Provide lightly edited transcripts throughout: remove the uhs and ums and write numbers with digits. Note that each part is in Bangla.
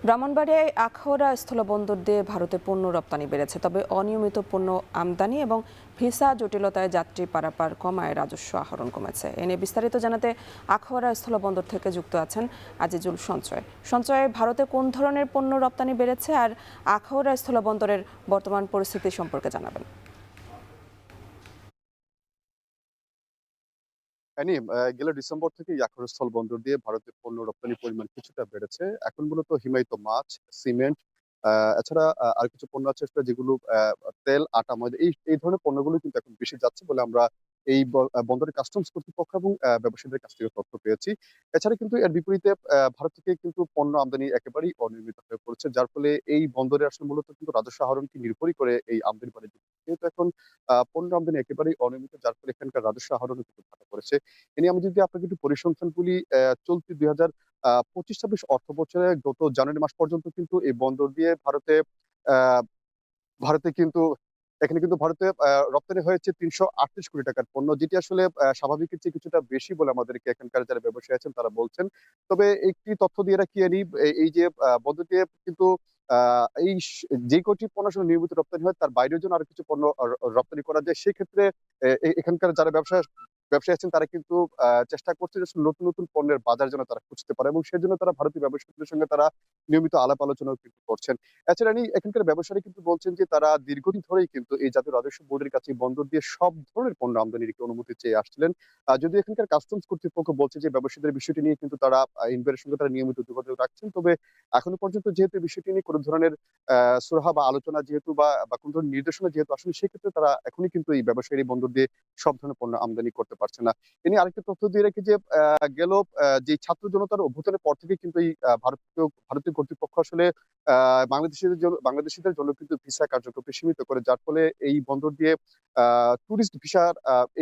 ব্রাহ্মণবাড়িয়ায় আখাউড়া স্থলবন্দর দিয়ে ভারতে পণ্য রপ্তানি বেড়েছে, তবে অনিয়মিত পণ্য আমদানি এবং ভিসা জটিলতায় যাত্রী পারাপার কমায় রাজস্ব আহরণ কমেছে। এ নিয়ে বিস্তারিত জানাতে আখাউড়া স্থলবন্দর থেকে যুক্ত আছেন আজিজুল সঞ্চয়। ভারতে কোন ধরনের পণ্য রপ্তানি বেড়েছে আর আখাউড়া স্থলবন্দরের বর্তমান পরিস্থিতি সম্পর্কে জানাবেন। গেল ডিসেম্বর থেকে আখাউড়া স্থলবন্দর দিয়ে ভারতে পণ্য রপ্তানির পরিমাণ কিছুটা বেড়েছে। এখন মূলত হিমায়িত মাছ, সিমেন্ট, এছাড়া আর কিছু পণ্য আছে আসলে যেগুলো তেল, আটা, ময়দা এই ধরনের পণ্যগুলো কিন্তু এখন বেশি যাচ্ছে বলে আমরা এই বন্দরের কাস্টমস কর্তৃপক্ষ এবং ব্যবসায়ীদের কাছ থেকে তথ্য পেয়েছি। এছাড়া কিন্তু এর বিপরীতে ভারত থেকে কিন্তু পণ্য আমদানি একেবারেই অনিয়মিত হয়ে পড়েছে। যার ফলে এই বন্দরে আসলে মূলত কিন্তু রাজস্ব আহরণকে নির্ভরই করে এই আমদানি বাণিজ্য। যেহেতু এখন পণ্য আমদানি একেবারেই অনিয়মিত, যার ফলে এখানকার রাজস্ব আহরণও কিন্তু ভাটা পড়েছে। এ নিয়ে আমি যদি আপনাকে একটু পরিসংখ্যান বলি, চলতি ২০২৫-২৬ অর্থ বছরে গত জানুয়ারি মাস পর্যন্ত কিন্তু এই বন্দর দিয়ে আ ভারতে কিন্তু এখানে কিন্তু ভারতে রপ্তানি হয়েছে ৩৩৮ কোটি টাকার পণ্য, যেটি আসলে স্বাভাবিকের চেয়ে কিছুটা বেশি বলে আমাদেরকে এখানকার যারা ব্যবসায়ী আছেন তারা বলছেন। তবে একটি তথ্য দিয়ে রাখি, এই যে বন্দর দিয়ে কিন্তু আ এই যে কয়টি পণ্য আসলে নিয়মিত রপ্তানি হয় তার বাইরেও যেন আরো কিছু পণ্য রপ্তানি করা যায়। সেক্ষেত্রে এখানকার যারা ব্যবসায়ী আছেন তারা কিন্তু চেষ্টা করছে যে আসলে নতুন, নতুন পণ্যের বাজার যেন তারা খুঁজতে পারে এবং সেজন্য তারা ভারতীয় ব্যবসায়ীদের সঙ্গে তারা নিয়মিত আলাপ আলোচনাও কিন্তু করছেন। এছাড়া এখানকার ব্যবসায়ীরা কিন্তু বলছেন যে তারা দীর্ঘদিন ধরেই কিন্তু এই জাতীয় রাজস্ব বোর্ডের কাছে এই বন্দর দিয়ে সব ধরনের পণ্য আমদানির একটি অনুমতি চেয়ে আসছিলেন। যদিও এখানকার কাস্টমস কর্তৃপক্ষ বলছে যে ব্যবসায়ীদের বিষয়টি নিয়ে কিন্তু তারা ইনকোয়ারির সঙ্গে তারা নিয়মিত যোগাযোগ রাখছেন। তবে এখনো পর্যন্ত যেহেতু এই বিষয়টি নিয়ে কোন ধরনের সুরাহা বা আলোচনা যেহেতু বা কোন ধরনের নির্দেশনা যেহেতু আসলে, সেক্ষেত্রে তারা এখনই কিন্তু এই ব্যবসায়ী এই বন্দর দিয়ে সব ধরনের পণ্য আমদানি করতে পারছে না। এ নিয়ে আরেকটা তথ্য দিয়ে রাখি যে গেল যে ছাত্র জনতার অভ্যুত্থানের পর থেকে কিন্তু এই ভারতীয় কর্তৃপক্ষ আসলে বাংলাদেশীদের জন্য কিন্তু ভিসা কার্যক্রমকে সীমিত করে। যার ফলে এই বন্দর দিয়ে আ টুরিস্ট ভিসার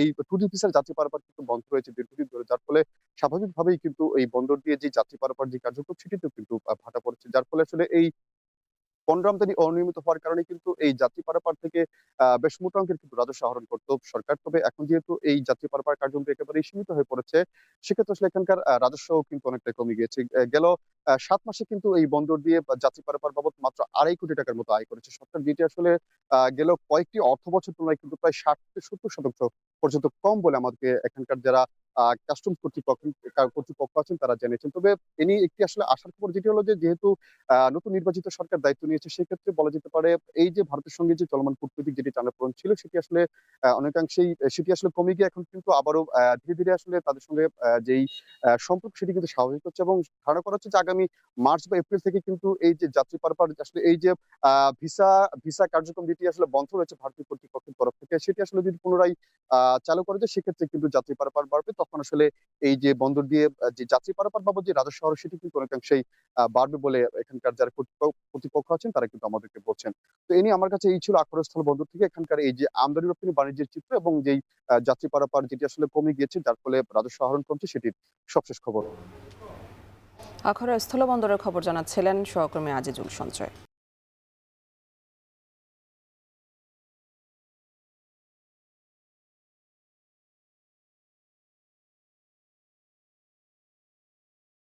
এই টুরিস্ট ভিসার যাত্রী পারাপার কিন্তু বন্ধ রয়েছে দীর্ঘদিন ধরে। যার ফলে স্বাভাবিকভাবেই কিন্তু এই বন্দর দিয়ে যে যাত্রী পারাপার যে কার্যক্রম সেটিতেও কিন্তু ভাটা পড়েছে। যার ফলে আসলে এই পণ্য আমদানি অনিয়মিত হওয়ার কারণে কিন্তু এই যাত্রী পারাপার থেকে বেশ মোটা অঙ্কের কিন্তু রাজস্ব আহরণ করত সরকার। তবে এখন যেহেতু এই যাত্রী পারাপার কার্যক্রম একেবারেই সীমিত হয়ে পড়েছে, সেক্ষেত্রে আসলে এখানকার রাজস্বও কিন্তু অনেকটাই কমে গিয়েছে। গেল ৭ মাসে কিন্তু এই বন্দর দিয়ে যাত্রী পারাপার বাবদ মাত্র ৳২.৫ কোটি টাকার মতো আয় করেছে সরকার, যেটি আসলে গেল কয়েকটি অর্থবছর তুলনায় কিন্তু প্রায় ৬০-৭০% পর্যন্ত কম বলে আমাদেরকে এখানকার যারা কাস্টমস কর্তৃপক্ষ আছেন তারা জানিয়েছেন। তবে এ নিয়ে একটি আসলে আশার খবর, যেটি হলো যে যেহেতু নতুন নির্বাচিত সরকার দায়িত্ব নিয়েছে, সেক্ষেত্রে বলা যেতে পারে এই যে ভারতের সঙ্গে যে চলমান কূটনৈতিক যেটি টানাপোড়েন ছিল সেটি আসলে অনেকাংশেই সেটি আসলে কমে গিয়ে এখন কিন্তু আবারও ধীরে, ধীরে আসলে তাদের সঙ্গে যেই সম্পর্ক সেটি কিন্তু স্বাভাবিক হচ্ছে এবং ধারণা করা হচ্ছে যে আগামী মার্চ বা এপ্রিল থেকে কিন্তু এই যে যাত্রী পারাপার আসলে এই যে আ ভিসা ভিসা কার্যক্রম যেটি আসলে বন্ধ রয়েছে ভারতীয় কর্তৃপক্ষের তরফ থেকে, সেটি আসলে যদি পুনরায় চালু করা যায়, সেক্ষেত্রে কিন্তু যাত্রী পারাপার বাড়বে। তখন আসলে এই যে বন্দর দিয়ে যে যাত্রী পারাপার বাবদ যে রাজস্ব আহরণ সেটি কিন্তু অনেকাংশেই বাড়বে বলে এখানকার যারা কর্তৃপক্ষ আছেন তারা কিন্তু আমাদেরকে বলছেন। তো এ নিয়ে আমার কাছে এই ছিল আখাউড়া স্থলবন্দর থেকে এখানকার এই যে আমদানি রপ্তানি বাণিজ্যের চিত্র এবং যেই যাত্রী পারাপার যেটি আসলে কমে গিয়েছে, যার ফলে রাজস্ব আহরণ কমছে, সেটির সবশেষ খবর। আখাউড়া স্থলবন্দরের খবর জানাচ্ছিলেন সহকর্মী আজিজুল সঞ্চয়।